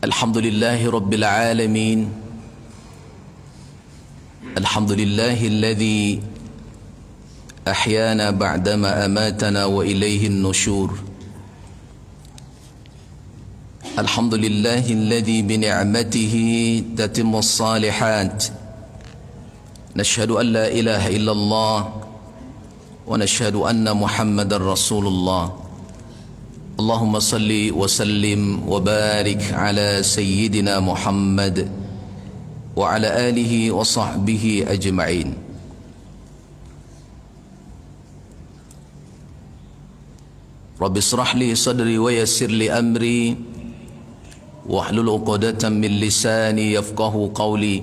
Alhamdulillahi Rabbil Alamin. Alhamdulillahi alladhi ahyana ba'dama amatana wa ilayhi an-nushur. Alhamdulillahi alladhi bi ni'matihi tatimmu as-salihat. Nashhadu an la ilaha illallah wa nashhadu anna Muhammadar Rasulullah. Allahumma salli wa sallim wa barik ala sayyidina Muhammad wa ala alihi wa sahbihi ajma'in. Rabbi israh li sadri wa yassir li amri wahlul 'uqdatam min lisani yafqahu qawli.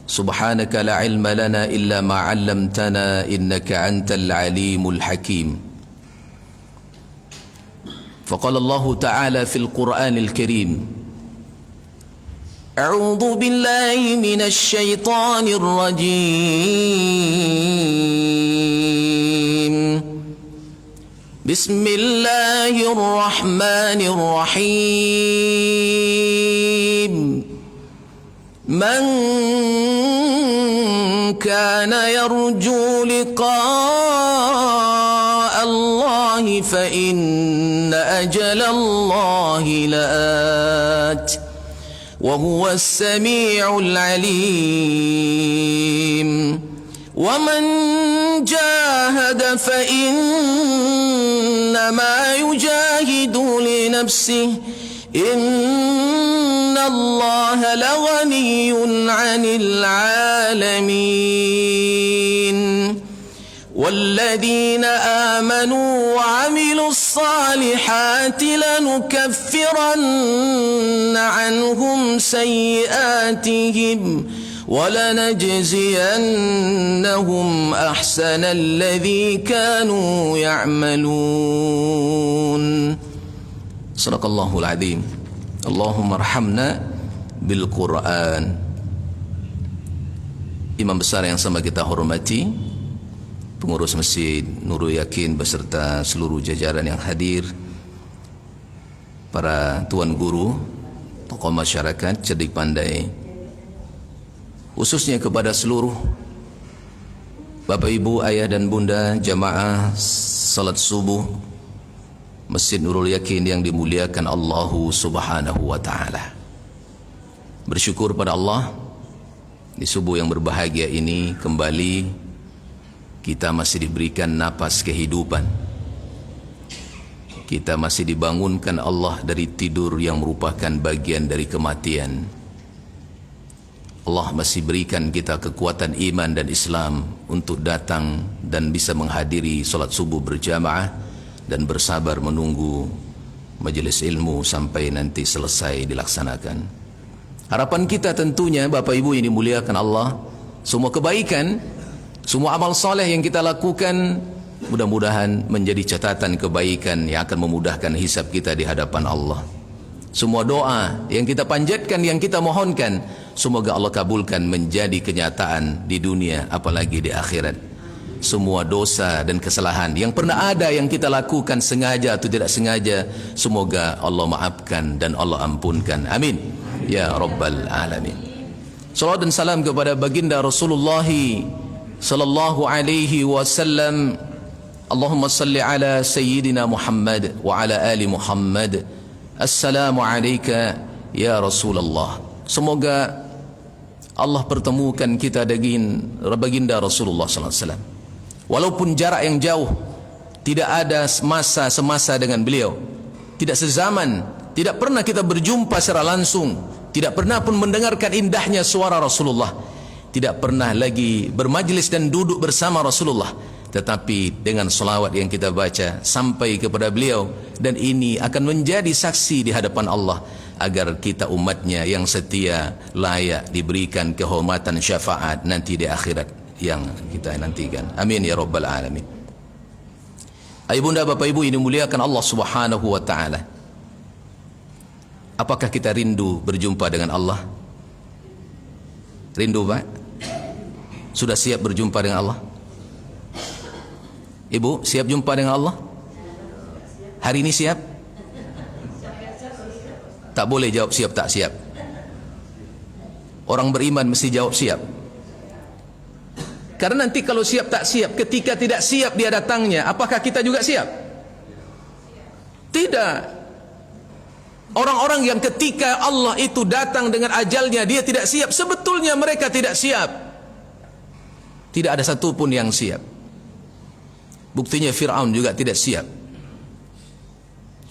Subhanaka la ilma lana illa ma 'allamtana innaka antal alimul hakim. فقال الله تعالى في القرآن الكريم: أعوذ بالله من الشيطان الرجيم. بسم الله الرحمن الرحيم. من كان يرجو لقاء الله فإن أجل الله لآت وهو السميع العليم. ومن جاهد فإنما يجاهد لنفسه إن الله لغني عن العالمين. والذين آمنوا وعملوا الصالحات لنكفرن عنهم سيئاتهم ولنجزينهم أحسن الذي كانوا يعملون. صدق الله العظيم. اللهم ارحمنا بالقرآن. Imam besar yang sama kita hormati, pengurus Masjid Nurul Yakin beserta seluruh jajaran yang hadir, para tuan guru, tokoh masyarakat, cerdik pandai, khususnya kepada seluruh Bapak Ibu, Ayah dan Bunda, jamaah salat subuh Masjid Nurul Yakin yang dimuliakan Allah Subhanahu wa Ta'ala. Bersyukur pada Allah di subuh yang berbahagia ini kembali kita masih diberikan napas kehidupan. Kita masih dibangunkan Allah dari tidur yang merupakan bagian dari kematian. Allah masih berikan kita kekuatan iman dan Islam untuk datang dan bisa menghadiri solat subuh berjamaah dan bersabar menunggu majelis ilmu sampai nanti selesai dilaksanakan. Harapan kita tentunya Bapak Ibu yang dimuliakan Allah, semua kebaikan, semua amal soleh yang kita lakukan mudah-mudahan menjadi catatan kebaikan yang akan memudahkan hisab kita di hadapan Allah. Semua doa yang kita panjatkan, yang kita mohonkan, semoga Allah kabulkan menjadi kenyataan di dunia apalagi di akhirat. Semua dosa dan kesalahan yang pernah ada yang kita lakukan sengaja atau tidak sengaja, semoga Allah maafkan dan Allah ampunkan. Amin ya Rabbal Alamin. Salawat dan salam kepada baginda Rasulullah sallallahu alaihi wasallam. Allahumma salli ala sayyidina Muhammad wa ala ali Muhammad. Assalamu alayka ya Rasulullah. Semoga Allah pertemukan kita dengan baginda Rasulullah sallallahu alaihi wasallam. Walaupun jarak yang jauh, tidak ada masa semasa dengan beliau, tidak sezaman, tidak pernah kita berjumpa secara langsung, tidak pernah pun mendengarkan indahnya suara Rasulullah, tidak pernah lagi bermajlis dan duduk bersama Rasulullah, tetapi dengan selawat yang kita baca sampai kepada beliau, dan ini akan menjadi saksi di hadapan Allah agar kita umatnya yang setia layak diberikan kehormatan syafaat nanti di akhirat yang kita nantikan. Amin ya Rabbal Alamin. Ayah bunda Bapak Ibu ini muliakan Allah Subhanahu wa Ta'ala. Apakah kita rindu berjumpa dengan Allah? Rindu Pak? Sudah siap berjumpa dengan Allah? Ibu siap jumpa dengan Allah? Hari ini siap? Tak boleh jawab siap tak siap. Orang beriman mesti jawab siap. Karena nanti kalau siap tak siap, ketika tidak siap dia datangnya, apakah kita juga siap? Tidak. Orang-orang yang ketika Allah itu datang dengan ajalnya dia tidak siap, sebetulnya mereka tidak siap. Tidak ada satupun yang siap. Buktinya Fir'aun juga tidak siap.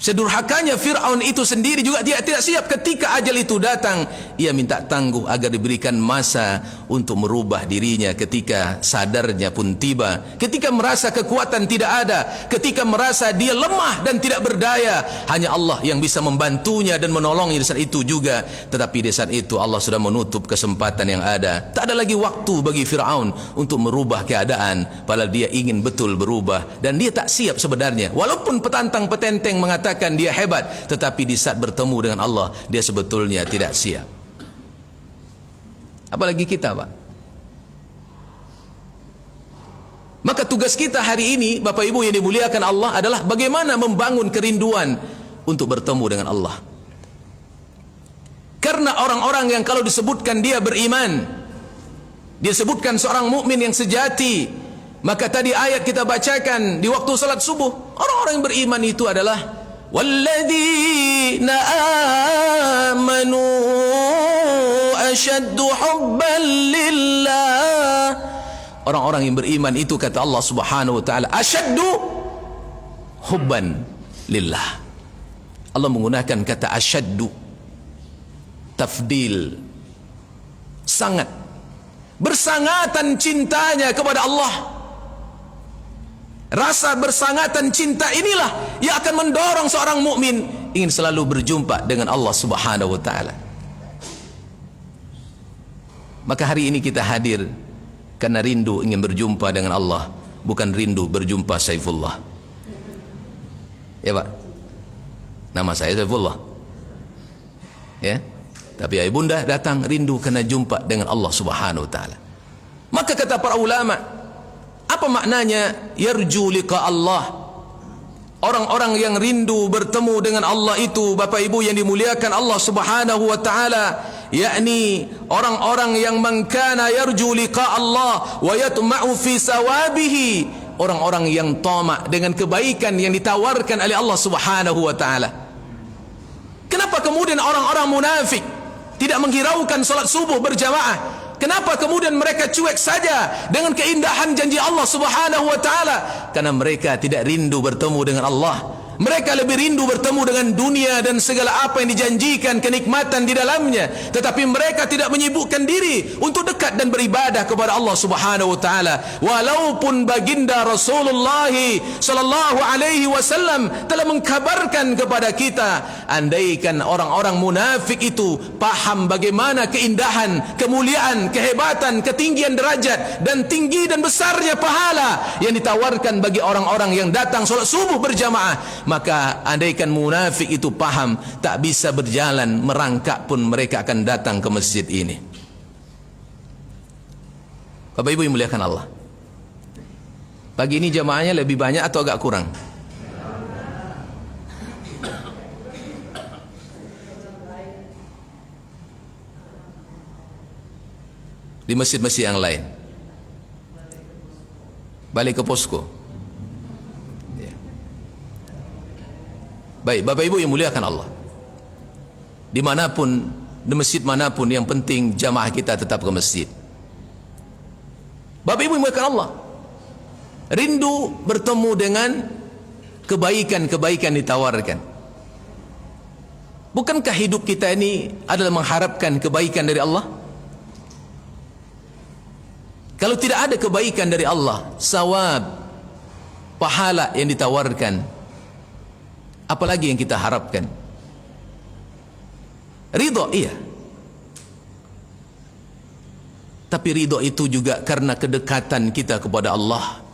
Sedurhakanya Fir'aun itu sendiri juga dia tidak siap. Ketika ajal itu datang, ia minta tangguh agar diberikan masa untuk merubah dirinya. Ketika sadarnya pun tiba, ketika merasa kekuatan tidak ada, ketika merasa dia lemah dan tidak berdaya, hanya Allah yang bisa membantunya dan menolongnya di saat itu juga. Tetapi di saat itu Allah sudah menutup kesempatan yang ada. Tak ada lagi waktu bagi Fir'aun untuk merubah keadaan, padahal dia ingin betul berubah dan dia tak siap sebenarnya. Walaupun petantang-petenteng mengatakan dia hebat, tetapi di saat bertemu dengan Allah dia sebetulnya tidak siap. Apalagi kita, Pak. Maka tugas kita hari ini, Bapak Ibu yang dimuliakan Allah, adalah bagaimana membangun kerinduan untuk bertemu dengan Allah. Karena orang-orang yang kalau disebutkan dia beriman, dia sebutkan seorang mukmin yang sejati, maka tadi ayat kita bacakan di waktu salat subuh, orang-orang yang beriman itu adalah walladzina amanu asyaddu hubban lillah. Orang-orang yang beriman itu kata Allah Subhanahu wa taala asyaddu hubban lillah. Allah menggunakan kata asyaddu, tafdil, sangat, bersangatan cintanya kepada Allah. Rasa bersangatan cinta inilah yang akan mendorong seorang mukmin ingin selalu berjumpa dengan Allah Subhanahu wa taala. Maka hari ini kita hadir karena rindu ingin berjumpa dengan Allah, bukan rindu berjumpa Saifullah. Ya, Pak. Nama saya Saifullah. Ya. Tapi ibunda datang rindu karena jumpa dengan Allah Subhanahu wa taala. Maka kata para ulama, apa maknanya yarju liqa Allah? Orang-orang yang rindu bertemu dengan Allah itu, Bapak Ibu yang dimuliakan Allah Subhanahu wa taala, yakni orang-orang yang man kana yarju liqa Allah wa yatma'u fi sawabihi, orang-orang yang tamak dengan kebaikan yang ditawarkan oleh Allah Subhanahu wa taala. Kenapa kemudian orang-orang munafik tidak menghiraukan salat subuh berjamaah? Kenapa kemudian mereka cuek saja dengan keindahan janji Allah Subhanahu wa taala? Karena mereka tidak rindu bertemu dengan Allah. Mereka lebih rindu bertemu dengan dunia dan segala apa yang dijanjikan kenikmatan di dalamnya. Tetapi mereka tidak menyibukkan diri untuk dekat dan beribadah kepada Allah Subhanahu wa taala. Walaupun baginda Rasulullah sallallahu alaihi wasallam telah mengkabarkan kepada kita, andaikan orang-orang munafik itu paham bagaimana keindahan, kemuliaan, kehebatan, ketinggian derajat dan tinggi dan besarnya pahala yang ditawarkan bagi orang-orang yang datang salat subuh berjamaah, maka andaikan munafik itu paham, tak bisa berjalan merangkak pun mereka akan datang ke masjid ini. Bapak Ibu yang muliakan Allah, pagi ini jamaahnya lebih banyak atau agak kurang? Di masjid-masjid yang lain balik ke posko. Baik, Bapak Ibu yang muliakan Allah, dimanapun, di masjid manapun, yang penting jamaah kita tetap ke masjid. Bapak Ibu yang muliakan Allah, rindu bertemu dengan kebaikan-kebaikan ditawarkan. Bukankah hidup kita ini adalah mengharapkan kebaikan dari Allah? Kalau tidak ada kebaikan dari Allah, sawab, pahala yang ditawarkan, apalagi yang kita harapkan? Ridho, iya. Tapi ridho itu juga karena kedekatan kita kepada Allah.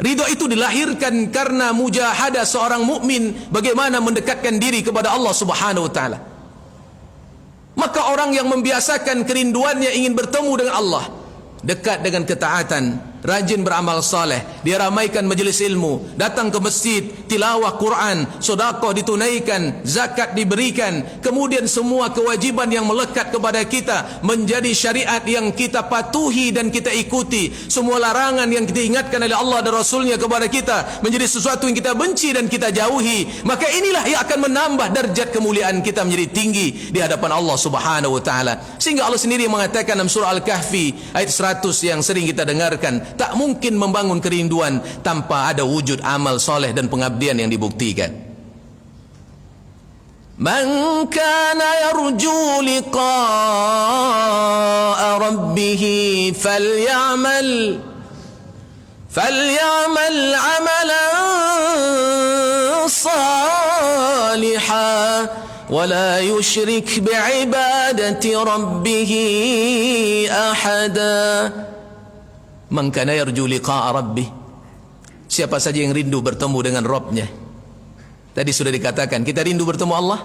Ridho itu dilahirkan karena mujahadah seorang mukmin bagaimana mendekatkan diri kepada Allah Subhanahu wa taala. Maka orang yang membiasakan kerinduannya ingin bertemu dengan Allah, dekat dengan ketaatan, rajin beramal saleh, dia ramaikan majlis ilmu, datang ke masjid, tilawah Quran, sedekah ditunaikan, zakat diberikan, kemudian semua kewajiban yang melekat kepada kita menjadi syariat yang kita patuhi dan kita ikuti, semua larangan yang kita ingatkan oleh Allah dan Rasulnya kepada kita menjadi sesuatu yang kita benci dan kita jauhi, maka inilah yang akan menambah derajat kemuliaan kita menjadi tinggi di hadapan Allah Subhanahu wa taala. Sehingga Allah sendiri mengatakan dalam surah Al-Kahfi ayat 100 yang sering kita dengarkan, tak mungkin membangun kerinduan tanpa ada wujud amal soleh dan pengabdian yang dibuktikan. Man kana yarju liqa'a rabbih falyamal amalan salihan wa la yushrik bi'ibadati rabbih ahada. Man kana yarju liqa'a rabbih, siapa saja yang rindu bertemu dengan Rabbnya. Tadi sudah dikatakan, kita rindu bertemu Allah,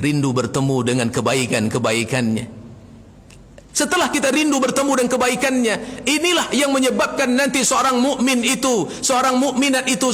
rindu bertemu dengan kebaikan-kebaikannya. Setelah kita rindu bertemu dengan kebaikannya, inilah yang menyebabkan nanti seorang mukmin itu, seorang mukminat itu,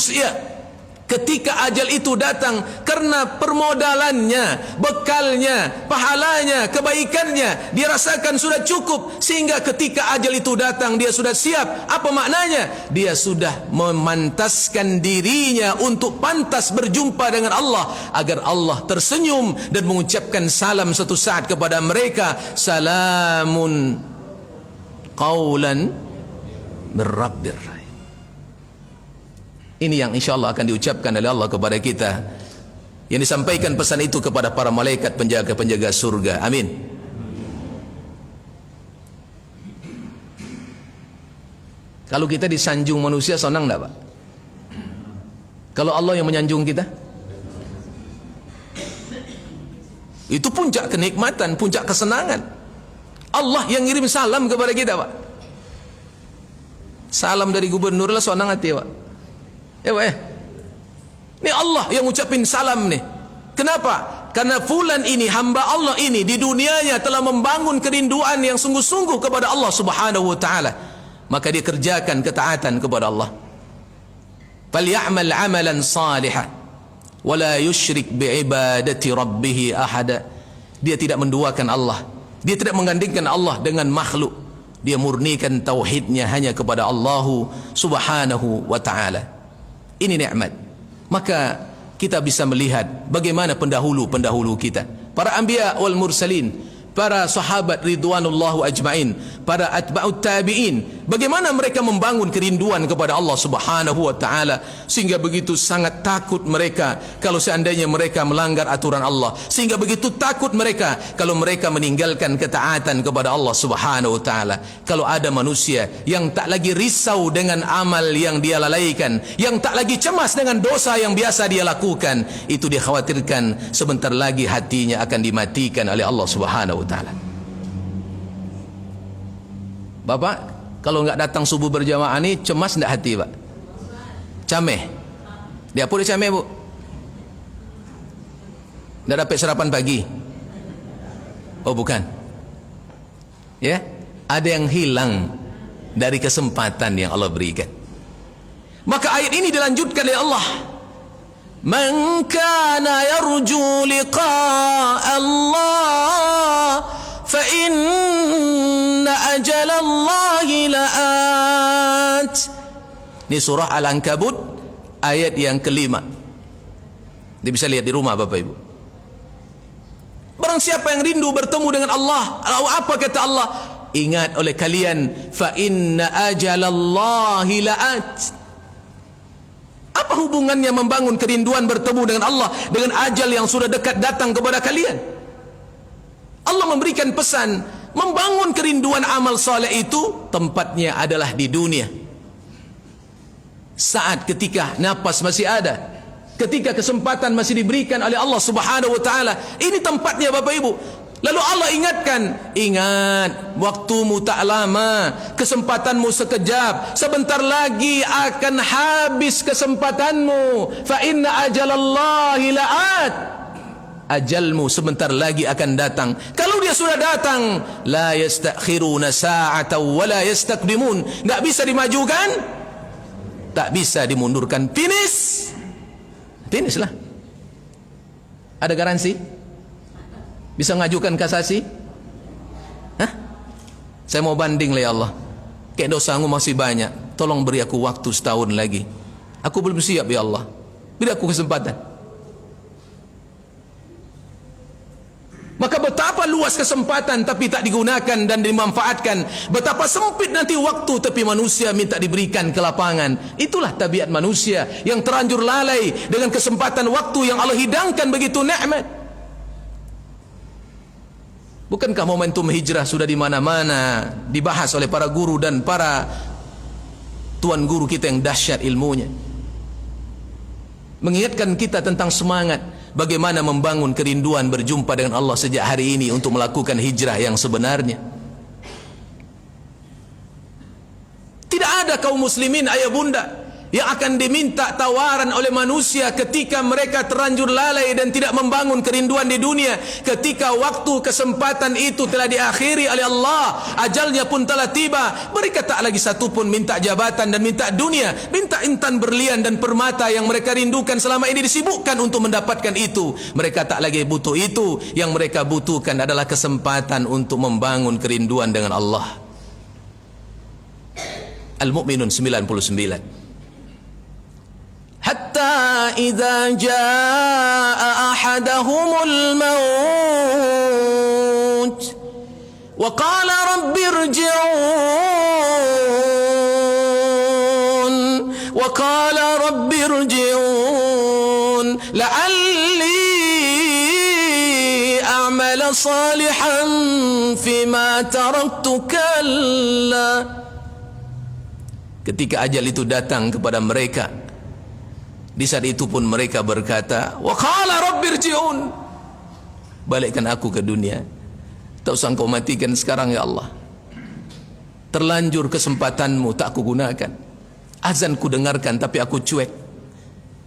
ketika ajal itu datang, karena permodalannya, bekalnya, pahalanya, kebaikannya dia rasakan sudah cukup, sehingga ketika ajal itu datang dia sudah siap. Apa maknanya? Dia sudah memantaskan dirinya untuk pantas berjumpa dengan Allah, agar Allah tersenyum dan mengucapkan salam satu saat kepada mereka, salamun qaulan mir rabbir. Ini yang insyaAllah akan diucapkan oleh Allah kepada kita, yang disampaikan pesan itu kepada para malaikat penjaga-penjaga surga. Amin. Kalau kita disanjung manusia, senang tak Pak? Kalau Allah yang menyanjung kita, itu puncak kenikmatan, puncak kesenangan. Allah yang ngirim salam kepada kita Pak. Salam dari gubernur lah, senang hati Pak. Ini Allah yang ucapin salam nih. Kenapa? Karena fulan ini, hamba Allah ini, di dunianya telah membangun kerinduan yang sungguh-sungguh kepada Allah Subhanahu wa ta'ala, maka dia kerjakan ketaatan kepada Allah. Falyamal amalan salihan wa la yusyrik bi'ibadati rabbih ahada. Dia tidak menduakan Allah, dia tidak menggandingkan Allah dengan makhluk, dia murnikan tauhidnya hanya kepada Allah Subhanahu wa ta'ala. Ini nikmat. Maka kita bisa melihat bagaimana pendahulu-pendahulu kita, para anbiya wal mursalin, para sahabat ridwanullahu ajmain, para atba'ut tabi'in, bagaimana mereka membangun kerinduan kepada Allah Subhanahu wa ta'ala, sehingga begitu sangat takut mereka kalau seandainya mereka melanggar aturan Allah, sehingga begitu takut mereka kalau mereka meninggalkan ketaatan kepada Allah Subhanahu wa ta'ala. Kalau ada manusia yang tak lagi risau dengan amal yang dia lalaikan, yang tak lagi cemas dengan dosa yang biasa dia lakukan, itu dia khawatirkan sebentar lagi hatinya akan dimatikan oleh Allah Subhanahu wa ta'ala. Bapak, kalau enggak datang subuh berjamaah ni, cemas enggak hati Pak? Cameh. Dia apa dia cameh Bu? Enggak dapat sarapan pagi? Oh bukan. Ya, ada yang hilang dari kesempatan yang Allah berikan. Maka ayat ini dilanjutkan oleh Allah. Man kana yarju liqa'a Allah fa inna ajalallahi la'at. Ini surah Al-Ankabut ayat yang kelima. Dia bisa lihat di rumah Bapak Ibu. Barang siapa yang rindu bertemu dengan Allah, apa kata Allah? Ingat oleh kalian, fa inna ajalallahi la'at. Apa hubungannya membangun kerinduan bertemu dengan Allah dengan ajal yang sudah dekat datang kepada kalian? Allah memberikan pesan, membangun kerinduan amal soleh itu tempatnya adalah di dunia. Saat ketika napas masih ada, ketika kesempatan masih diberikan oleh Allah Subhanahu wa ta'ala, ini tempatnya Bapak Ibu. Lalu Allah ingatkan, ingat waktumu tak lama, kesempatanmu sekejap, sebentar lagi akan habis kesempatanmu. Fa inna ajalallahi la'at. Ajalmu sebentar lagi akan datang. Kalau dia sudah datang, la yastakhiruna sa'atan wa la yastaqdimun, enggak bisa dimajukan, tak bisa dimundurkan. Finish. Finish lah. Ada garansi? Bisa ngajukan kasasi? Hah? Saya mau banding lah ya Allah. Kayak dosaku masih banyak. Tolong beri aku waktu setahun lagi. Aku belum siap ya Allah. Beri aku kesempatan. Maka betapa luas kesempatan tapi tak digunakan dan dimanfaatkan. Betapa sempit nanti waktu tapi manusia minta diberikan ke lapangan. Itulah tabiat manusia yang terlanjur lalai dengan kesempatan waktu yang Allah hidangkan begitu nikmat. Bukankah momentum hijrah sudah di mana-mana dibahas oleh para guru dan para tuan guru kita yang dahsyat ilmunya, mengingatkan kita tentang semangat bagaimana membangun kerinduan berjumpa dengan Allah sejak hari ini untuk melakukan hijrah yang sebenarnya. Tidak ada kaum muslimin ayah bunda yang akan diminta tawaran oleh manusia ketika mereka terlanjur lalai dan tidak membangun kerinduan di dunia. Ketika waktu kesempatan itu telah diakhiri oleh Allah, ajalnya pun telah tiba, mereka tak lagi satu pun minta jabatan dan minta dunia, minta intan berlian dan permata yang mereka rindukan selama ini, disibukkan untuk mendapatkan itu. Mereka tak lagi butuh itu. Yang mereka butuhkan adalah kesempatan untuk membangun kerinduan dengan Allah. Al-Mu'minun 99. Hatta idza jaa ahaduhumul maut wa qala rabbi irji'un wa qala rabbi irji'un la'alli a'mala salihan fima taraktu kalla. Ketika ajal itu datang kepada mereka, di saat itu pun mereka berkata, wa qala rabbirji'un, balikkan aku ke dunia, tak usah engkau matikan sekarang ya Allah. Terlanjur kesempatanmu tak aku gunakan. Azan ku dengarkan tapi aku cuek.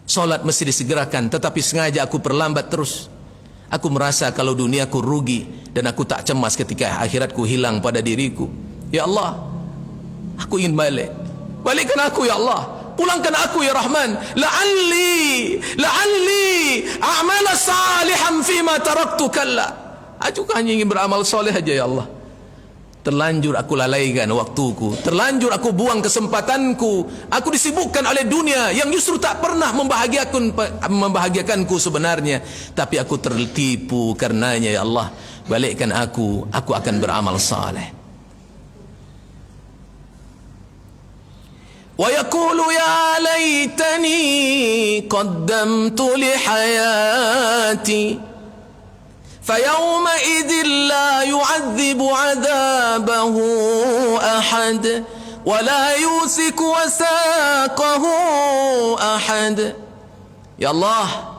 Solat mesti disegerakan tetapi sengaja aku perlambat terus. Aku merasa kalau duniaku rugi dan aku tak cemas ketika akhiratku hilang pada diriku. Ya Allah, aku ingin balik. Balikkan aku ya Allah. Pulangkan aku ya Rahman. La'alli a'mala salihan fima taraktu kalla. Aku hanya ingin beramal soleh aja ya Allah. Terlanjur aku lalaikan waktuku, terlanjur aku buang kesempatanku. Aku disibukkan oleh dunia yang justru tak pernah membahagiakanku sebenarnya, tapi aku tertipu karenanya ya Allah. Balikkan aku akan beramal saleh. Wa yaqulu ya laitani qaddamtu li hayati fayawma idzin la yu'adzibu 'adzabahu ahad wa la yusiku wasaqahu ahad. Ya Allah,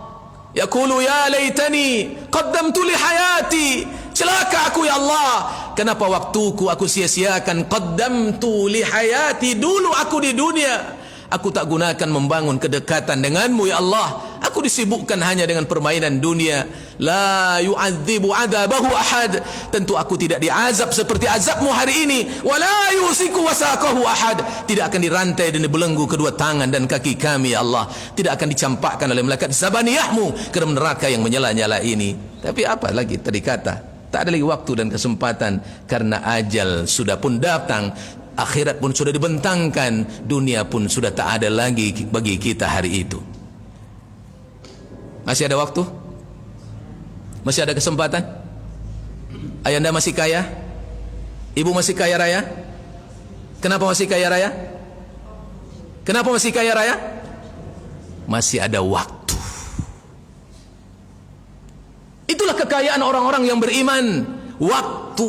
yaqulu ya laitani qaddamtu li hayati, celaka aku ya Allah, kenapa waktuku aku sia-siakan. Qaddamtu li hayati, dulu aku di dunia aku tak gunakan membangun kedekatan denganmu ya Allah. Aku disibukkan hanya dengan permainan dunia. La yu'adzibu 'adzabahu ahad, tentu aku tidak diazab seperti azabmu hari ini. Wa la yusiku wasaqahu ahad, tidak akan dirantai dan dibelenggu kedua tangan dan kaki kami ya Allah. Tidak akan dicampakkan oleh malaikat zabaniyahmu ke dalam neraka yang menyala-nyala ini. Tapi apa lagi tadi kata, tak ada lagi waktu dan kesempatan karena ajal sudah pun datang, akhirat pun sudah dibentangkan, dunia pun sudah tak ada lagi bagi kita hari itu. Masih ada waktu? Masih ada kesempatan? Ayanda masih kaya? Ibu masih kaya raya? Kenapa masih kaya raya? Kenapa masih kaya raya? Masih ada waktu. Itulah kekayaan orang-orang yang beriman. Waktu.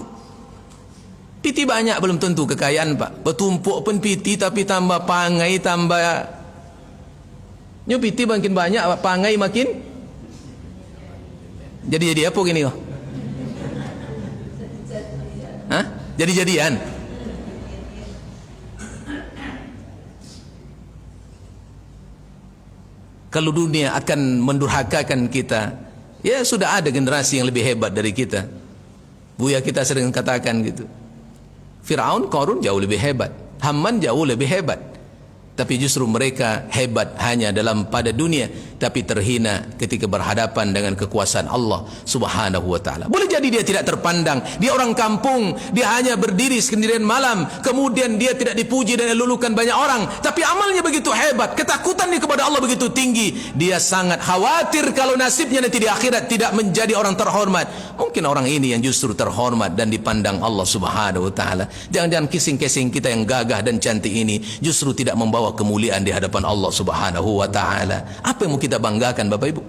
Piti banyak belum tentu kekayaan pak. Bertumpuk pun piti tapi tambah pangai tambah. Nyo piti makin banyak, pangai makin. Jadi apa gini kok? Hah? Jadi-jadian. Kalau dunia akan mendurhakakan kita, ya sudah ada generasi yang lebih hebat dari kita. Buya kita sering katakan gitu. Firaun, Qarun jauh lebih hebat, Haman jauh lebih hebat, tapi justru mereka hebat hanya dalam pada dunia, tapi terhina ketika berhadapan dengan kekuasaan Allah Subhanahu wa taala. Boleh jadi dia tidak terpandang, dia orang kampung, dia hanya berdiri sendirian malam, kemudian dia tidak dipuji dan dilulukan banyak orang, tapi amalnya begitu hebat, ketakutannya kepada Allah begitu tinggi, dia sangat khawatir kalau nasibnya nanti di akhirat tidak menjadi orang terhormat. Mungkin orang ini yang justru terhormat dan dipandang Allah Subhanahu wa taala. Jangan-jangan kising-kising kita yang gagah dan cantik ini justru tidak membawa kemuliaan di hadapan Allah Subhanahu wa taala. Apa yang mau kita banggakan, Bapak Ibu?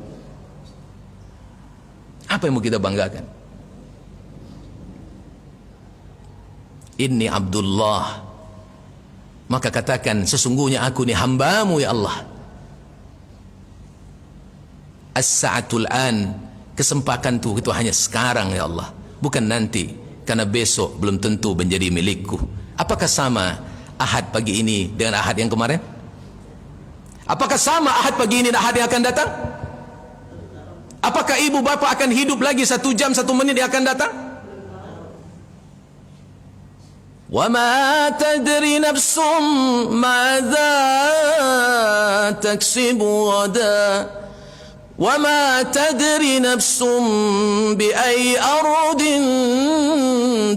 Apa yang mau kita banggakan? Inni Abdullah. Maka katakan, sesungguhnya aku ni hamba-Mu ya Allah. As-sa'atul an. Kesempatan itu hanya sekarang ya Allah, bukan nanti, karena besok belum tentu menjadi milikku. Apakah sama Ahad pagi ini dengan Ahad yang kemarin? Apakah sama Ahad pagi ini dan Ahad yang akan datang? Apakah ibu bapa akan hidup lagi 1 jam 1 menit yang akan datang? Wa ma tadri nafsum madza taksibu ghadan wa ma tadri nafsum bi ayyi ardin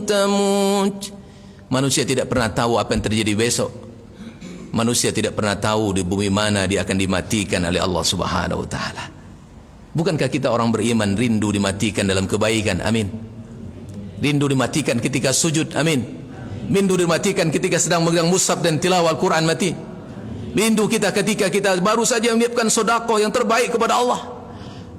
tamut. Manusia tidak pernah tahu apa yang terjadi besok. Manusia tidak pernah tahu di bumi mana dia akan dimatikan oleh Allah Subhanahu wa taala. Bukankah kita orang beriman rindu dimatikan dalam kebaikan? Amin. Rindu dimatikan ketika sujud? Amin. Rindu dimatikan ketika sedang memegang mushaf dan tilawah Al-Quran? Mati. Rindu kita ketika kita baru saja menyiapkan sedekah yang terbaik kepada Allah.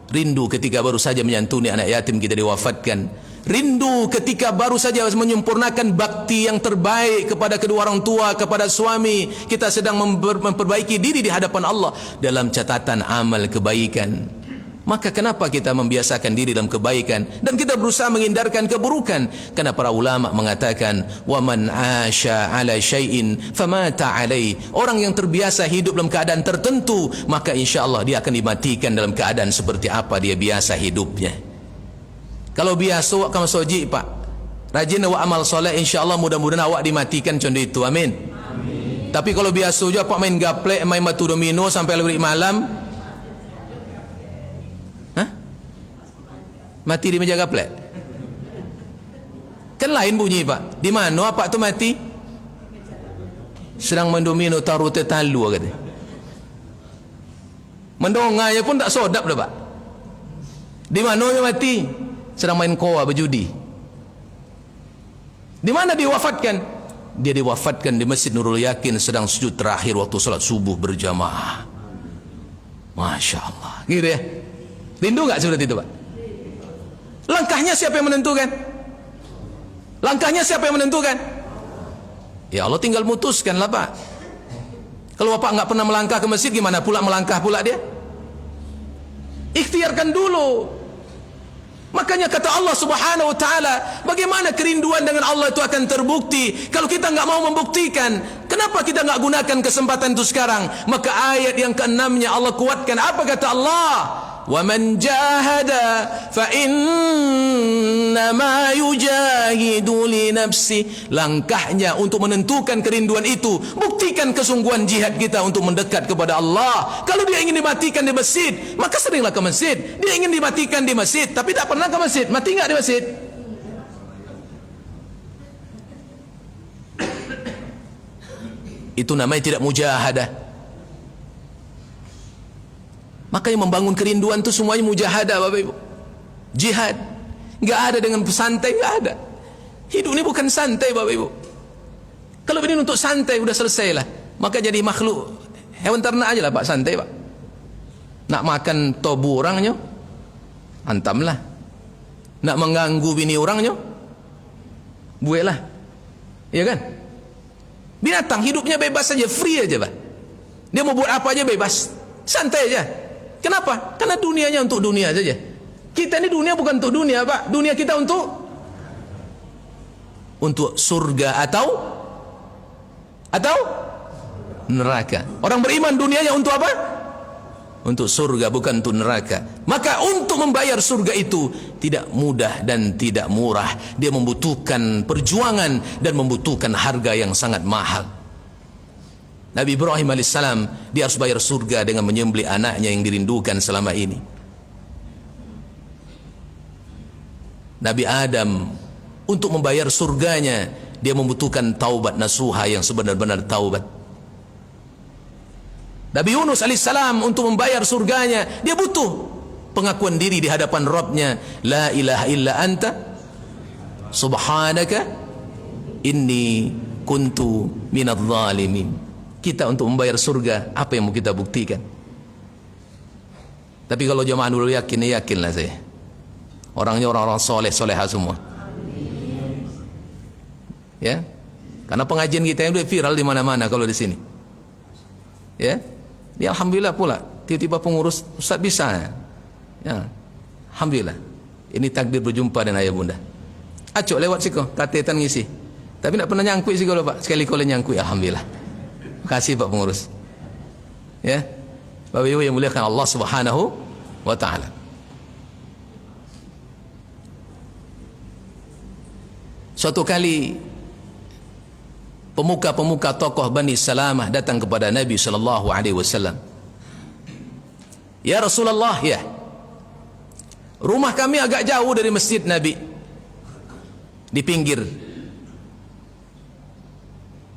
Rindu ketika baru saja menyantuni anak yatim kita diwafatkan. Rindu ketika baru saja menyempurnakan bakti yang terbaik kepada kedua orang tua, kepada suami. Kita sedang memperbaiki diri di hadapan Allah dalam catatan amal kebaikan. Maka kenapa kita membiasakan diri dalam kebaikan dan kita berusaha menghindarkan keburukan? Karena para ulama mengatakan, wa man 'asha 'ala syai'in famata 'alai. Orang yang terbiasa hidup dalam keadaan tertentu, maka insya-Allah dia akan dimatikan dalam keadaan seperti apa dia biasa hidupnya. Kalau biasa awak kamu soji pak, rajin awak amal soleh, insya-Allah mudah-mudahan awak dimatikan contoh itu. Amin. Amin. Tapi kalau biasa aja pak main gaplek, main batu domino sampai lebih malam, mati di meja gaplek. Kan lain bunyi pak. Di mana apa tu mati? Sedang mendomino taruh tetalu kata. Mendonganya pun tak sodap dah pak. Di mana dia mati? Sedang main koa berjudi. Di mana dia wafatkan? Dia diwafatkan di Masjid Nurul Yakin sedang sujud terakhir waktu salat subuh berjamaah. Masya Allah. Gitu ya. Rindu tak seperti itu pak? Langkahnya siapa yang menentukan? Langkahnya siapa yang menentukan? Ya Allah tinggal mutuskanlah pak. Kalau bapak enggak pernah melangkah ke masjid, gimana pula melangkah pula dia? Ikhtiarkan dulu. Makanya kata Allah Subhanahu wa taala, bagaimana kerinduan dengan Allah itu akan terbukti kalau kita enggak mau membuktikan? Kenapa kita enggak gunakan kesempatan itu sekarang? Maka ayat yang ke-6-nya Allah kuatkan. Apa kata Allah? Wa man jahada fa innama yujahidu li nafsi. Langkahnya untuk menentukan kerinduan itu, buktikan kesungguhan jihad kita untuk mendekat kepada Allah. Kalau dia ingin dimatikan di masjid, maka seringlah ke masjid. Dia ingin dimatikan di masjid tapi tak pernah ke masjid, mati enggak di masjid? Itu namanya tidak mujahadah. Makanya membangun kerinduan itu semuanya mujahadah Bapak Ibu. Jihad. Enggak ada dengan santai, enggak ada. Hidup ini bukan santai Bapak Ibu. Kalau ini untuk santai udah selesailah. Maka jadi makhluk hewan ternak aja lah Pak, santai Pak. Nak makan tobu orangnya, hantamlah. Nak mengganggu bini orangnya, buelah. Iya kan? Binatang hidupnya bebas saja, free aja Pak. Dia mau buat apa aja bebas. Santai aja. Kenapa? Karena dunianya untuk dunia saja. Kita ini dunia bukan untuk dunia Pak. Dunia kita untuk surga atau neraka. Orang beriman dunianya untuk apa? untuk surga, bukan untuk neraka. Maka untuk membayar surga itu tidak mudah dan tidak murah. Dia membutuhkan perjuangan dan membutuhkan harga yang sangat mahal. Nabi Ibrahim alaihissalam, dia harus bayar surga dengan menyembelih anaknya yang dirindukan selama ini. Nabi Adam, untuk membayar surganya, dia membutuhkan taubat nasuha yang sebenar-benar taubat. Nabi Yunus alaihissalam, untuk membayar surganya, dia butuh pengakuan diri di hadapan Rabbnya, la ilaha illa anta subhanaka inni kuntu minadh dhalimin. Kita untuk membayar surga, apa yang mau kita buktikan? Tapi kalau jemaah dulu yakin, yakinlah saya, orangnya orang-orang soleh-soleha semua. Ya, karena pengajian kita yang udah viral di mana-mana kalau di sini. Ya, dia alhamdulillah pula, tiba-tiba pengurus, Ustaz bisa. Ya, alhamdulillah. Ini takdir berjumpa dengan ayah bunda. Acok lewat siko, katetan ngisi. Tapi tak pernah nyangkut sih kalau Pak. Sekali kalau nyangkut, alhamdulillah. Terima kasih Pak pengurus. Ya, Bapak Ibu yang muliakan Allah Subhanahu wa taala. Suatu kali pemuka-pemuka tokoh Bani Salamah datang kepada Nabi sallallahu alaihi wasallam. Ya Rasulullah, ya, rumah kami agak jauh dari masjid Nabi, di pinggir.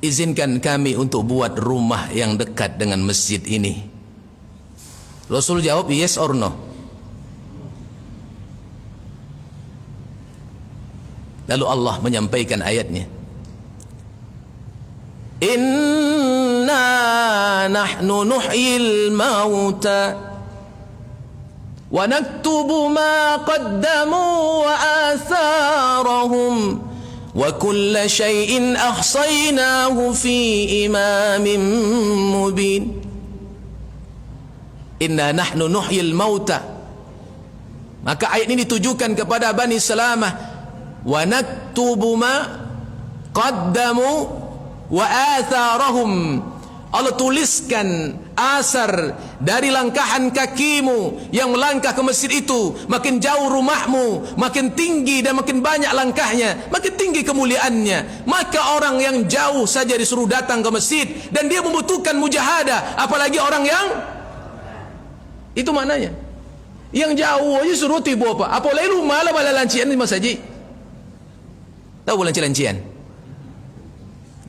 Izinkan kami untuk buat rumah yang dekat dengan masjid ini. Rasul jawab, yes or no? Lalu Allah menyampaikan ayatnya, inna nahnu nuhyil mauta wa naktubu ma qaddamu wa atharahum wa kulla syai'in ahsaynahu fi imamin mubin. Inna nahnu nuhyil mauta. Maka ayat ini ditujukan kepada Bani Salamah. Wa naktubu ma qaddamu wa atharahum. Allah tuliskan asar dari langkahan kakimu yang melangkah ke masjid itu. Makin jauh rumahmu, makin tinggi dan makin banyak langkahnya, makin tinggi kemuliaannya. Maka orang yang jauh saja disuruh datang ke masjid, dan dia membutuhkan mujahadah, apalagi orang yang itu maknanya yang jauh aja suruh tiba apa? Apalagi rumah lah bala lancian di masjid. Tahu lancian?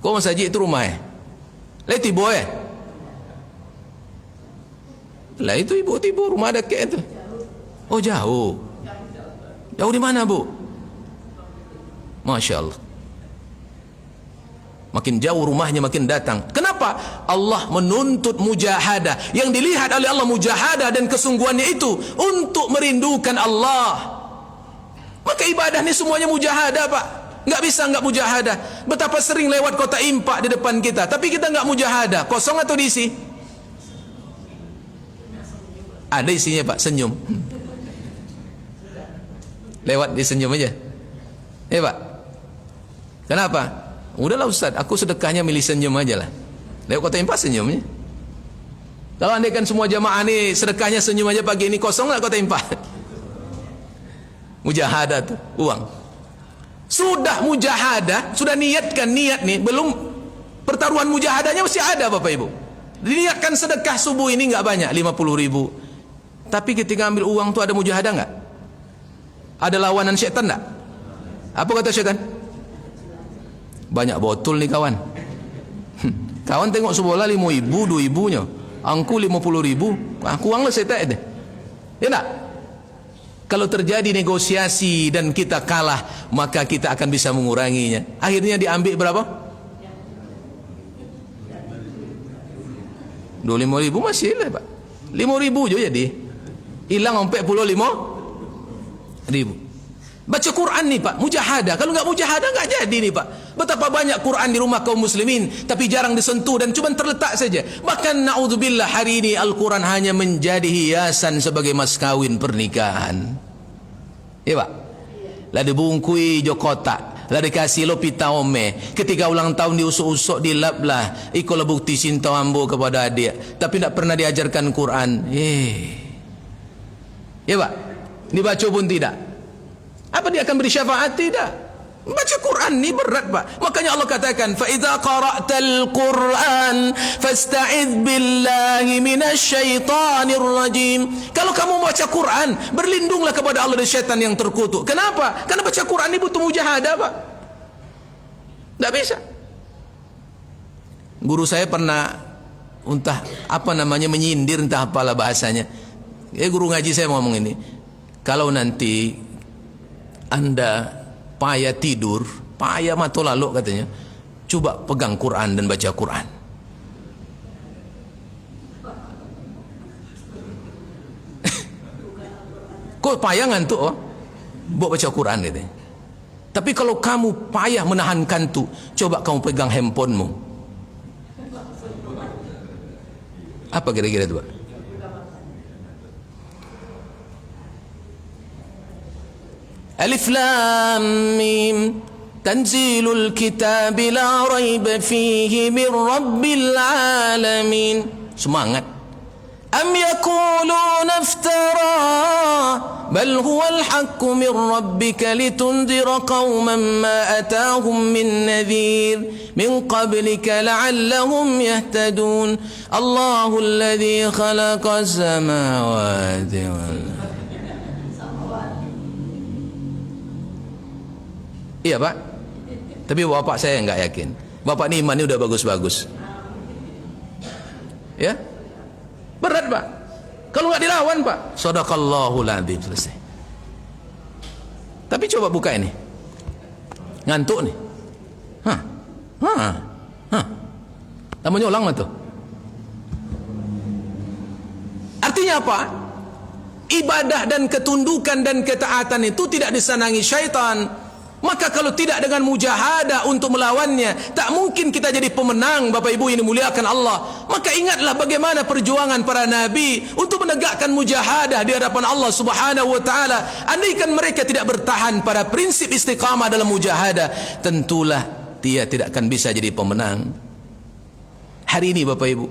Kau masjid itu rumah ya? Leti boy. Lah itu ibu rumah ada kayak itu. Oh jauh. Jauh di mana bu? Masya Allah. Makin jauh rumahnya makin datang. Kenapa? Allah menuntut mujahadah. Yang dilihat oleh Allah mujahadah dan kesungguhannya itu untuk merindukan Allah. Maka ibadah ini semuanya mujahadah Pak. Enggak bisa enggak mujahadah. Betapa sering lewat kota impak di depan kita, tapi kita enggak mujahadah. Kosong atau diisi? Ada isinya Pak, senyum. Lewat di senyum aja. Ya Pak. Kenapa? Udahlah Ustaz, aku sedekahnya milih senyum aja lah. Lewat kota impak senyumnya. Kalau andaikan semua jamaah ini sedekahnya senyum aja pagi ini, kosong enggak kota impak? Mujahadah tuh, uang. Sudah mujahadah, sudah niatkan niat nih, belum pertaruhan mujahadahnya masih ada Bapak Ibu. Diniatkan sedekah subuh ini enggak banyak, 50.000. Tapi ketika ambil uang tuh ada mujahadah enggak? Ada lawanan syaitan enggak? Apa kata syaitan? Banyak botol nih kawan. Kawan tengok sebola 5.000, 2.000-nya. Angku 50.000, aku uang lah syaitan deh. Ya enggak? Kalau terjadi negosiasi dan kita kalah, maka kita akan bisa menguranginya. Akhirnya diambil berapa? 25.000 masih lah Pak. 5.000 je jadi. Hilang 45.000. Baca Quran nih Pak, mujahadah. Kalau enggak mujahadah enggak jadi nih Pak. Betapa banyak Quran di rumah kaum muslimin, tapi jarang disentuh dan cuma terletak saja. Bahkan naudzubillah hari ini Al-Quran hanya menjadi hiasan sebagai mas kawin pernikahan. Ya Pak. Lah dibungkui jo kotak. lah dikasih lo pita ome. Ketika ulang tahun diusuk-usuk, dilap lah. Ikulah bukti cinta ambo kepada adik. Tapi tak pernah diajarkan Quran. Ya Pak? Dibaca pun tidak. Apa dia akan beri syafaat? Tidak. Baca Quran ni berat Pak. Makanya Allah katakan, fa idza qara'tal Quran fasta'idz billahi minasyaitonir rajim. Kalau kamu baca Quran, berlindunglah kepada Allah dari syaitan yang terkutuk. Kenapa? Karena baca Quran ni butuh mujahadah Pak. Tak bisa. Guru saya pernah entah apa namanya menyindir, entah apalah bahasanya. Guru ngaji saya ngomong ini. Kalau nanti Anda payah tidur, payah mata lalu katanya, coba pegang Quran dan baca Quran. Kok payah ngantuk? Buat baca Quran katanya. Tapi kalau kamu payah menahan kantuk, coba kamu pegang handphonemu. Apa kira-kira itu Pak? Alif Lam Mim Tanzilul Kitab la raiba fihi min Rabbil Alamin. Semangat. Am yakuluna iftara bal huwal haqqu min rabbika litunzira qauman ma atahum min nadhir min qablika la'allahum yahtadun. Allahu alladhi khalaqa as-samawati wal Iya Pak. Tapi bapak saya enggak yakin. Bapak ni iman ni udah bagus-bagus. Ya? Berat Pak. Kalau enggak dilawan Pak, sadaqallahul adzim, selesai. Tapi coba buka ini. Ngantuk nih. Namanya ulang mah tuh. Artinya apa? Ibadah dan ketundukan dan ketaatan itu tidak disenangi syaitan. Maka kalau tidak dengan mujahadah untuk melawannya, tak mungkin kita jadi pemenang. Bapak Ibu ini muliakan Allah. Maka ingatlah bagaimana perjuangan para nabi untuk menegakkan mujahadah di hadapan Allah Subhanahu wa taala. Andaikan mereka tidak bertahan pada prinsip istiqamah dalam mujahadah, tentulah dia tidak akan bisa jadi pemenang. Hari ini Bapak Ibu,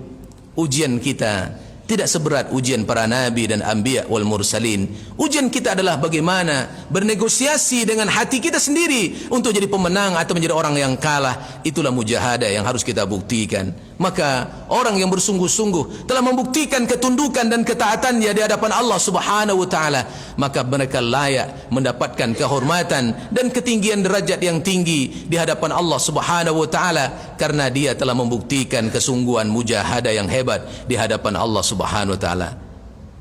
ujian kita tidak seberat ujian para nabi dan anbiya wal mursalin. Ujian kita adalah bagaimana bernegosiasi dengan hati kita sendiri untuk jadi pemenang atau menjadi orang yang kalah. Itulah mujahadah yang harus kita buktikan. Maka orang yang bersungguh-sungguh telah membuktikan ketundukan dan ketaatannya di hadapan Allah Subhanahu wa taala, maka mereka layak mendapatkan kehormatan dan ketinggian derajat yang tinggi di hadapan Allah Subhanahu wa taala, karena dia telah membuktikan kesungguhan mujahadah yang hebat di hadapan Allah Subhanahu wa taala.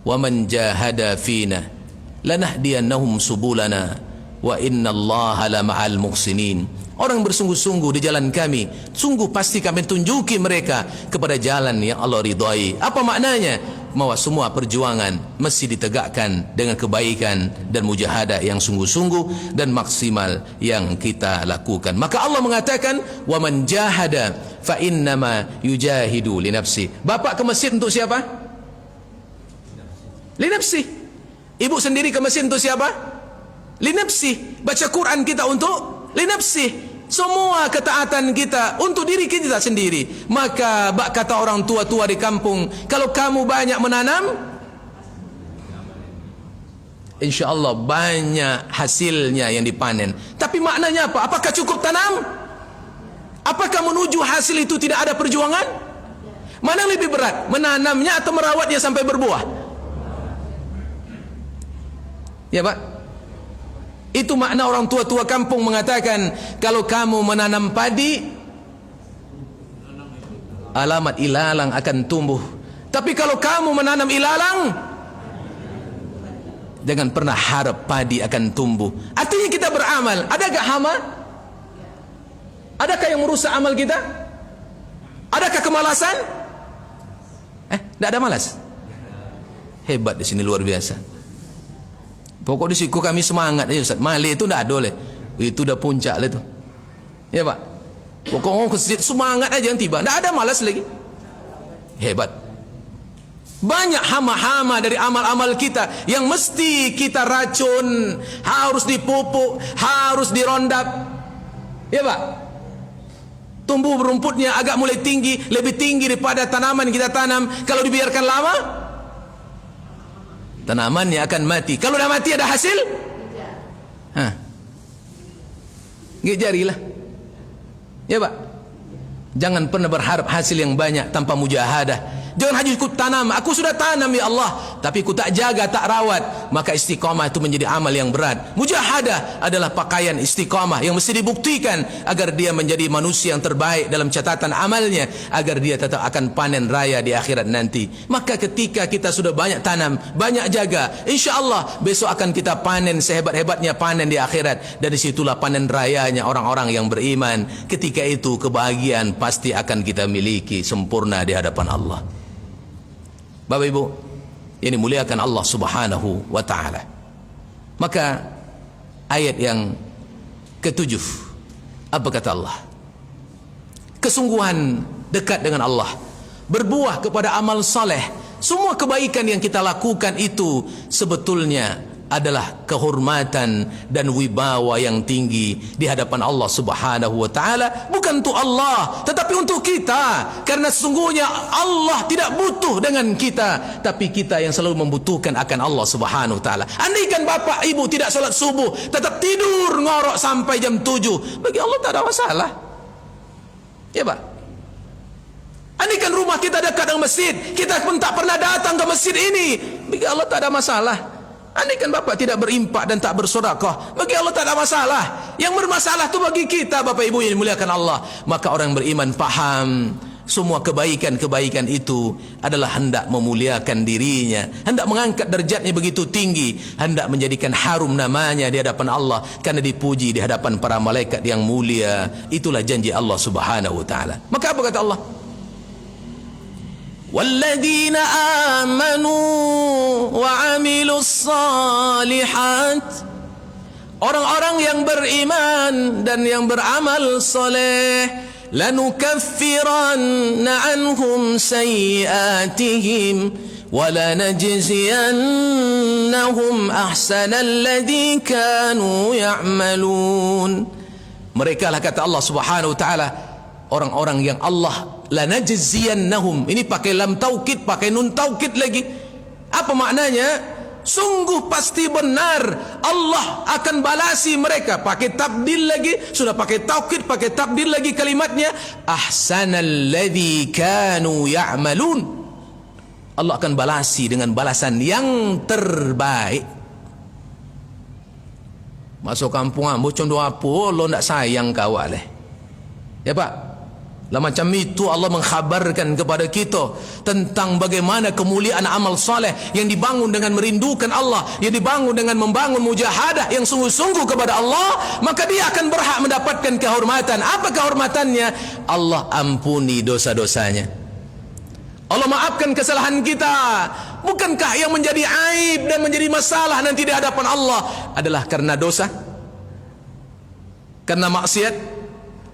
Wa man jahada fina lanahdiyannahum subulana wa innallaha la ma'al muhsinin. Orang bersungguh-sungguh di jalan kami, sungguh pasti kami tunjuki mereka kepada jalan yang Allah ridhai. Apa maknanya? Bahwa semua perjuangan mesti ditegakkan dengan kebaikan dan mujahadah yang sungguh-sungguh dan maksimal yang kita lakukan. Maka Allah mengatakan, wa man jahada fa innama yujahidu li nafsi. Bapak ke masjid untuk siapa? Li nafsi. Ibu sendiri ke masjid untuk siapa? Li nafsi. Baca Quran kita untuk li nafsi. Semua ketaatan kita untuk diri kita sendiri. Maka bak kata orang tua-tua di kampung, kalau kamu banyak menanam, insya-Allah banyak hasilnya yang dipanen. Tapi maknanya apa? Apakah cukup tanam? Apakah menuju hasil itu tidak ada perjuangan? Mana yang lebih berat? Menanamnya atau merawatnya sampai berbuah? Ya Pak. Itu makna orang tua-tua kampung mengatakan, kalau kamu menanam padi, alamat ilalang akan tumbuh. Tapi kalau kamu menanam ilalang, jangan pernah harap padi akan tumbuh. Artinya kita beramal. Adakah hama? Adakah yang merusak amal kita? Adakah kemalasan? Tidak ada malas. Hebat di sini, luar biasa. Pokok di siku kami semangat aja Ustaz. Malik itu tidak ada oleh. Itu dah puncak lah itu. Ya Pak. Pokok orang ke semangat aja yang tiba. Tidak ada malas lagi. Hebat. Banyak hama-hama dari amal-amal kita yang mesti kita racun, harus dipupuk, harus dirondap. Ya Pak? Tumbuh rumputnya agak mulai tinggi, lebih tinggi daripada tanaman yang kita tanam. Kalau dibiarkan lama, tanamannya akan mati. Kalau dah mati ada hasil? Hah. Gak jarilah. Ya Pak? Jangan pernah berharap hasil yang banyak tanpa mujahadah. Jangan hanya ikut tanam. Aku sudah tanam ya Allah, tapi aku tak jaga, tak rawat. Maka istiqamah itu menjadi amal yang berat. Mujahadah adalah pakaian istiqamah yang mesti dibuktikan agar dia menjadi manusia yang terbaik dalam catatan amalnya, agar dia tetap akan panen raya di akhirat nanti. Maka ketika kita sudah banyak tanam, banyak jaga, insya Allah besok akan kita panen sehebat-hebatnya panen di akhirat. Dari situlah panen rayanya orang-orang yang beriman. Ketika itu kebahagiaan pasti akan kita miliki sempurna di hadapan Allah. Bapak Ibu yang dimuliakan Allah Subhanahu wa taala. Maka ayat yang ketujuh, apa kata Allah? Kesungguhan dekat dengan Allah, berbuah kepada amal saleh. Semua kebaikan yang kita lakukan itu sebetulnya adalah kehormatan dan wibawa yang tinggi di hadapan Allah Subhanahu wa taala, bukan untuk Allah tetapi untuk kita, karena sesungguhnya Allah tidak butuh dengan kita, tapi kita yang selalu membutuhkan akan Allah Subhanahu wa taala. Andaikan bapak ibu tidak salat subuh, tetap tidur ngorok sampai jam 7, bagi Allah tak ada masalah. Ya Pak? Andaikan rumah kita dekat dengan masjid, kita pun tak pernah datang ke masjid ini, bagi Allah tak ada masalah. Andaikan bapak tidak berimpak dan tak bersedekah, bagi Allah tak ada masalah. Yang bermasalah itu bagi kita, Bapak Ibu yang dimuliakan Allah. Maka orang beriman paham semua kebaikan-kebaikan itu adalah hendak memuliakan dirinya, hendak mengangkat derajatnya begitu tinggi, hendak menjadikan harum namanya di hadapan Allah, karena dipuji di hadapan para malaikat yang mulia. Itulah janji Allah Subhanahu wa taala. Maka apa kata Allah? وَالَّذِينَ آمَنُوا وَعَمِلُوا الصَّالِحَاتِ, orang-orang yang beriman dan yang beramal soleh, لَنُكَفِّرَنَّ عَنْهُمْ سَيِّئَاتِهِمْ وَلَنَجْزِيَنَّهُمْ أَحْسَنَ الَّذِي كَانُوا يَعْمَلُونَ. Mereka lah kata Allah Subhanahu wa taala, orang-orang yang Allah lanajziyannahum, ini pakai lam taukid, pakai nun taukid lagi. Apa maknanya? Sungguh pasti benar Allah akan balasi mereka. Pakai tabdil lagi, sudah pakai taukid, pakai tabdil lagi kalimatnya, ahsanal ladzi kanu ya'malun. Allah akan balasi dengan balasan yang terbaik. Masuk kampung bocong dua apa, lo ndak sayang kau aleh. Ya Pak? Lah macam itu Allah mengkhabarkan kepada kita tentang bagaimana kemuliaan amal saleh yang dibangun dengan merindukan Allah, yang dibangun dengan membangun mujahadah yang sungguh-sungguh kepada Allah, maka dia akan berhak mendapatkan kehormatan. Apa kehormatannya? Allah ampuni dosa-dosanya, Allah maafkan kesalahan kita. Bukankah yang menjadi aib dan menjadi masalah nanti di hadapan Allah adalah karena dosa, karena maksiat?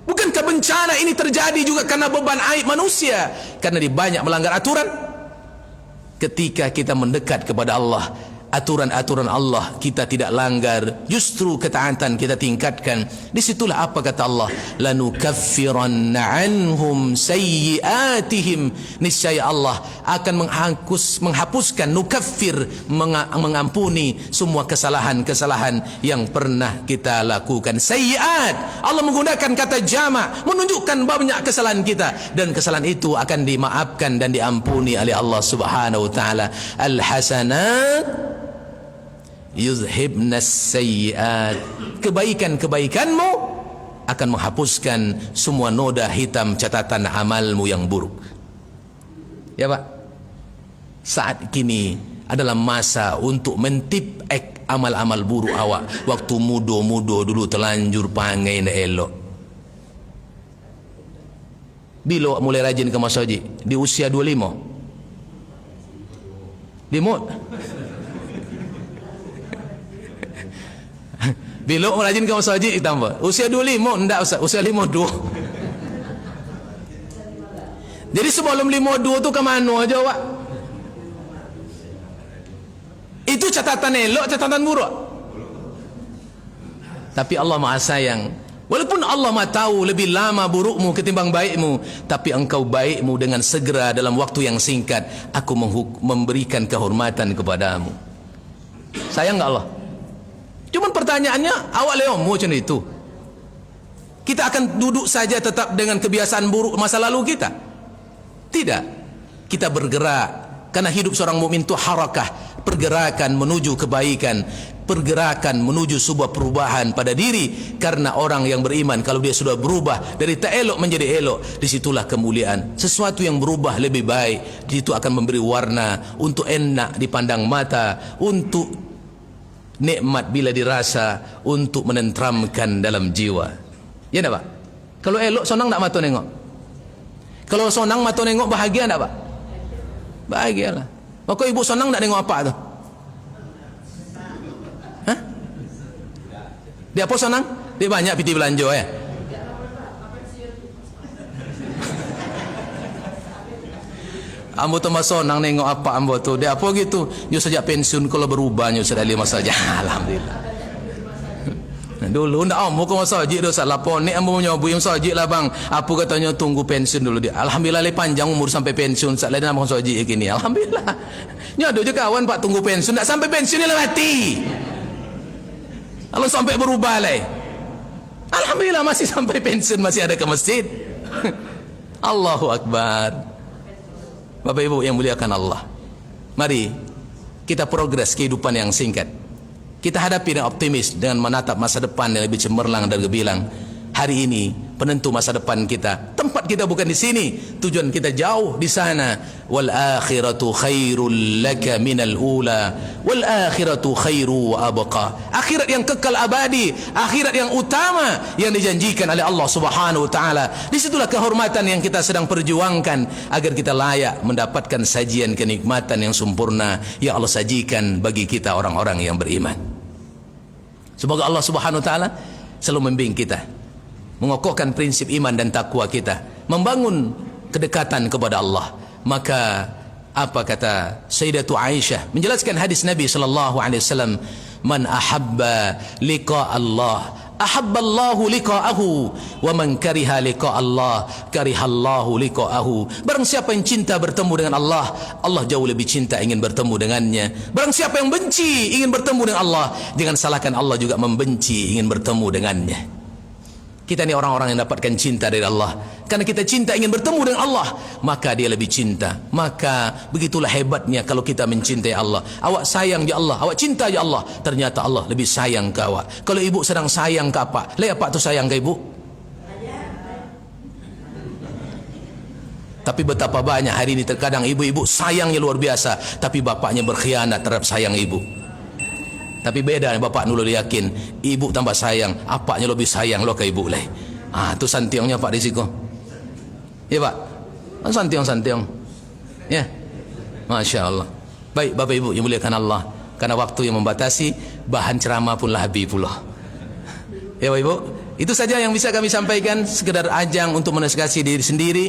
Bukankah bencana ini terjadi juga karena beban aib manusia, karena dia banyak melanggar aturan? Ketika kita mendekat kepada Allah, aturan-aturan Allah kita tidak langgar, justru ketaatan kita tingkatkan. Disitulah apa kata Allah, lanukaffiranna anhum sayyiatihim, niscaya Allah akan menghapuskan, nukaffir, mengampuni semua kesalahan-kesalahan yang pernah kita lakukan. Sayyiat, Allah menggunakan kata jama' menunjukkan banyak kesalahan kita, dan kesalahan itu akan dimaafkan dan diampuni oleh Allah Subhanahu wa taala. Al-hasanat yuzhibnas sayyiat, kebaikan-kebaikanmu akan menghapuskan semua noda hitam catatan amalmu yang buruk. Ya Pak, saat kini adalah masa untuk mentip amal-amal buruk awak. Waktu muda-muda dulu terlanjur pangai na elok. Bila awak mulai rajin ke masjid? Di usia 25? Limut? Bila orang rajin ke masjid tambah. Usia 25 enggak Ustaz, usia 52. Jadi sebelum 52 tu ke mana aja awak? Itu catatan elok, catatan buruk. Tapi Allah Maha Sayang Walaupun Allah Maha tahu lebih lama burukmu ketimbang baikmu, tapi engkau baikmu dengan segera dalam waktu yang singkat, aku memberikan kehormatan kepadamu. Sayang enggak Allah? Cuma pertanyaannya, awak leomu macam itu. Kita akan duduk saja tetap dengan kebiasaan buruk masa lalu kita? Tidak. Kita bergerak, karena hidup seorang mukmin itu harakah, pergerakan menuju kebaikan, pergerakan menuju sebuah perubahan pada diri. Karena orang yang beriman, kalau dia sudah berubah dari tak elok menjadi elok, disitulah kemuliaan. Sesuatu yang berubah lebih baik, di situ akan memberi warna untuk enak dipandang mata, untuk nikmat bila dirasa, untuk menenteramkan dalam jiwa. Ya tak Pak? Kalau elok sonang tak mata nengok? Kalau sonang mata nengok bahagia tak Pak? Bahagialah. Maka ibu sonang tak nengok apa tu? Hah? Dia apa sonang? Dia banyak piti belanja ya. Ambo tu sonang nengok apa ambo tu? Dia apa gitu? Nyo sejak pensiun kalau berubah nyo sudah 5 saja. Alhamdulillah. Dulu ndak ambo ke masjid do salah pon ni ambo nyobu yang masjid lah bang. Apa katanya tunggu pensiun dulu dia. Alhamdulillah le panjang umur sampai pensiun sak lain abang masjid gini. Alhamdulillah. Nya ada je kawan Pak tunggu pensiun ndak sampai pensiun dia mati. Kalau sampai berubah le. Alhamdulillah masih sampai pensiun masih ada ke masjid. Allahu akbar. Bapak Ibu yang muliakan Allah. Mari kita progres kehidupan yang singkat. Kita hadapi dengan optimis, dengan menatap masa depan yang lebih cemerlang dan gemilang. Hari ini penentu masa depan kita. Tempat kita bukan di sini, tujuan kita jauh di sana. Wal akhiratu khairul laka minal ula, wal akhiratu khairu wa abqa. Akhirat yang kekal abadi, akhirat yang utama yang dijanjikan oleh Allah Subhanahu wa taala. Disitulah kehormatan yang kita sedang perjuangkan agar kita layak mendapatkan sajian kenikmatan yang sempurna yang Allah sajikan bagi kita orang-orang yang beriman. Semoga Allah Subhanahu wa taala selalu membimbing kita, mengokohkan prinsip iman dan takwa kita, membangun kedekatan kepada Allah. Maka apa kata Sayyidatu Aisyah menjelaskan hadis Nabi sallallahu alaihi wasallam, man ahabba liqa Allah ahabba Allahu liqa'ahu wa man kariha liqa Allah karihallahu liqa'ahu. Barang siapa yang cinta bertemu dengan Allah, Allah jauh lebih cinta ingin bertemu dengannya. Barang siapa yang benci ingin bertemu dengan Allah, jangan salahkan Allah juga membenci ingin bertemu dengannya. Kita ni orang-orang yang dapatkan cinta dari Allah. Karena kita cinta ingin bertemu dengan Allah, maka dia lebih cinta. Maka begitulah hebatnya kalau kita mencintai Allah. Awak sayang ya Allah, awak cinta ya Allah, ternyata Allah lebih sayang ke awak. Kalau ibu sedang sayang ke apa? Le apa tu sayang ke ibu? Tapi betapa banyak hari ini terkadang ibu-ibu sayangnya luar biasa, tapi bapaknya berkhianat terhadap sayang ibu. Tapi beda bapak dulu yakin, ibu tambah sayang, apaknya lebih sayang lo ke ibu leh. Tu santiongnya Pak Risiko. Ya Pak, santiong. Ya, Masya Allah. Baik Bapak Ibu yang muliakan Allah, karena waktu yang membatasi, bahan ceramah pun habis pula. Ya Bapak Ibu, itu saja yang bisa kami sampaikan, sekedar ajang untuk menasihati diri sendiri,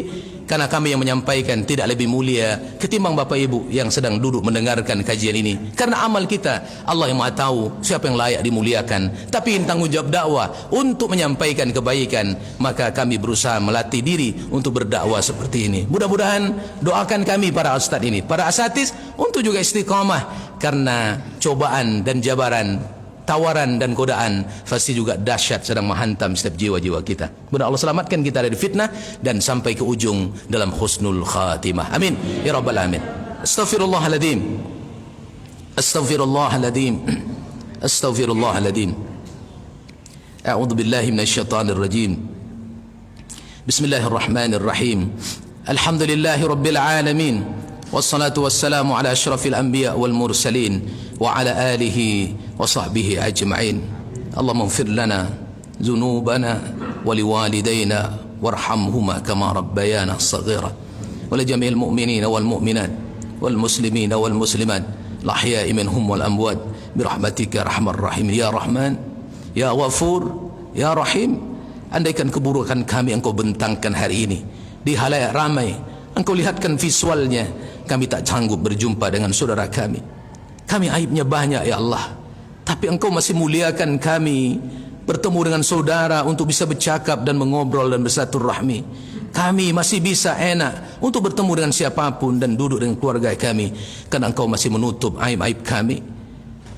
karena kami yang menyampaikan tidak lebih mulia ketimbang Bapak Ibu yang sedang duduk mendengarkan kajian ini. Karena amal kita, Allah yang Maha tahu siapa yang layak dimuliakan, tapi tanggung jawab dakwah untuk menyampaikan kebaikan. Maka kami berusaha melatih diri untuk berdakwah seperti ini. Mudah-mudahan doakan kami para ustaz ini, para asatiz, untuk juga istiqamah, karena cobaan dan jabaran, tawaran dan godaan pasti juga dahsyat sedang menghantam setiap jiwa-jiwa kita. Mudah Allah selamatkan kita dari fitnah dan sampai ke ujung dalam husnul khatimah. Amin ya rabbal alamin. Astaghfirullahaladzim. Astaghfirullahaladzim. Astaghfirullahaladzim. A'udzu billahi minasyaitonir rajim. Bismillahirrahmanirrahim. Alhamdulillahi rabbil alamin. Wassalatu wassalamu ala asyrafil anbiya wal mursalin wa ala alihi wa sahbihi ajma'in. Allahumma ighfir lana dhunubana wa liwalidayna warhamhuma kama rabbayana shaghira wa li jami'il mu'minina wal mu'minat wal muslimina wal muslimat al-ahya'i minhum wal amwat birahmatika arhamar rahim. Ya Rahman, ya Ghafur, ya Rahim. Andaikan keburukan kami Engkau bentangkan hari ini di halayak ramai, Engkau lihatkan visualnya, kami tak sanggup berjumpa dengan saudara kami. Kami aibnya banyak ya Allah, tapi Engkau masih muliakan kami, bertemu dengan saudara untuk bisa bercakap dan mengobrol dan bersilaturahmi. Kami masih bisa enak untuk bertemu dengan siapapun dan duduk dengan keluarga kami, karena Engkau masih menutup aib-aib kami.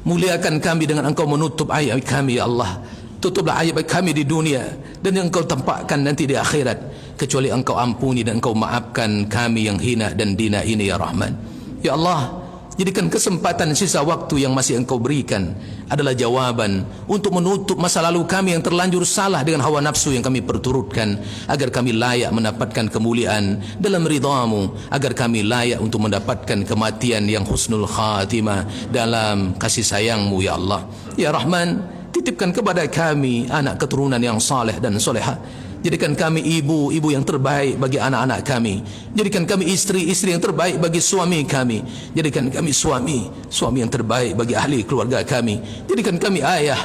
Muliakan kami dengan Engkau menutup aib-aib kami, ya Allah. Tutuplah aib kami di dunia dan yang Engkau tampakkan nanti di akhirat, kecuali Engkau ampuni dan Engkau maafkan kami yang hina dan dina ini, ya Rahman. Ya Allah, jadikan kesempatan sisa waktu yang masih Engkau berikan adalah jawaban untuk menutup masa lalu kami yang terlanjur salah dengan hawa nafsu yang kami perturutkan, agar kami layak mendapatkan kemuliaan dalam ridhamu, agar kami layak untuk mendapatkan kematian yang husnul khatimah dalam kasih sayangmu, ya Allah. Ya Rahman, titipkan kepada kami anak keturunan yang saleh dan soleha. Jadikan kami ibu-ibu yang terbaik bagi anak-anak kami. Jadikan kami istri-istri yang terbaik bagi suami kami. Jadikan kami suami yang terbaik bagi ahli keluarga kami. Jadikan kami ayah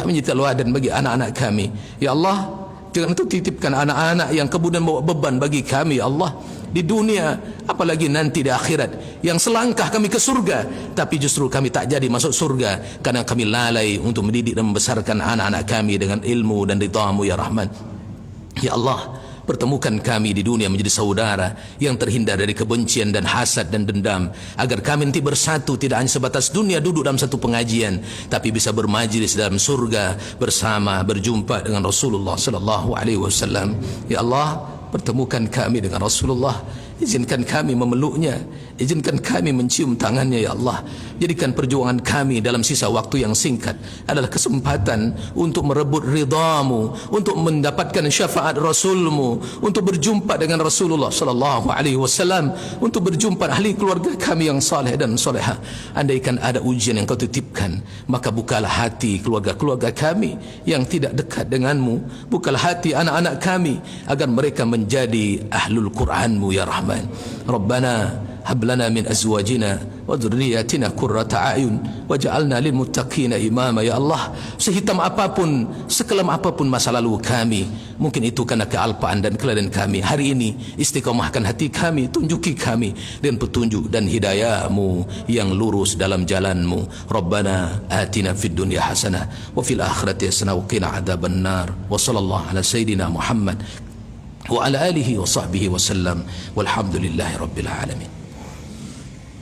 menjadi teladan bagi anak-anak kami. Ya Allah, jangan Engkau titipkan anak-anak yang kemudian bawa beban bagi kami, ya Allah, di dunia, apalagi nanti di akhirat, yang selangkah kami ke surga, tapi justru kami tak jadi masuk surga karena kami lalai untuk mendidik dan membesarkan anak-anak kami dengan ilmu dan ridhamu, ya Rahman. Ya Allah, pertemukan kami di dunia menjadi saudara yang terhindar dari kebencian dan hasad dan dendam, agar kami nanti bersatu tidak hanya sebatas dunia duduk dalam satu pengajian, tapi bisa bermajlis dalam surga bersama, berjumpa dengan Rasulullah sallallahu alaihi wasallam. Ya Allah, pertemukan kami dengan Rasulullah. Izinkan kami memeluknya, izinkan kami mencium tangannya, ya Allah. Jadikan perjuangan kami dalam sisa waktu yang singkat adalah kesempatan untuk merebut ridhamu, untuk mendapatkan syafaat Rasulmu, untuk berjumpa dengan Rasulullah sallallahu alaihi wasallam, untuk berjumpa ahli keluarga kami yang saleh dan soleha. Andaikan ada ujian yang Kau titipkan, maka bukalah hati keluarga-keluarga kami yang tidak dekat denganmu, bukalah hati anak-anak kami agar mereka menjadi ahlul Qur'anmu, ya Rahman. Rabbana hab lana min azwajina wa dhurriyyatina qurrata a'yun waj'alna lil muttaqina imama. Ya Allah, sehitam apapun, sekelam apapun masa lalu kami, mungkin itu karena kealpaan dan kelalaian kami, hari ini istiqomahkan hati kami, tunjuki kami dengan petunjuk dan hidayahmu yang lurus dalam jalanmu. Rabbana atina fid dunya hasanah wa fil akhirati hasanah wa qina adzabannar. Wa sallallahu ala sayidina Muhammad wa ala alihi wa sahbihi wa sallam walhamdulillahi rabbil alamin.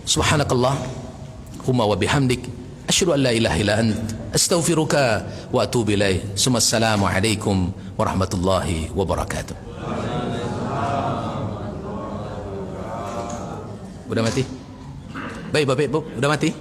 Subhanakallah humma wa bihamdik asyhadu an la ilaha illa ant astaghfiruka wa atubu ilaik. Assalamu alaikum warahmatullahi wabarakatuh. Udah mati? Baik Bapak Ibu, udah mati?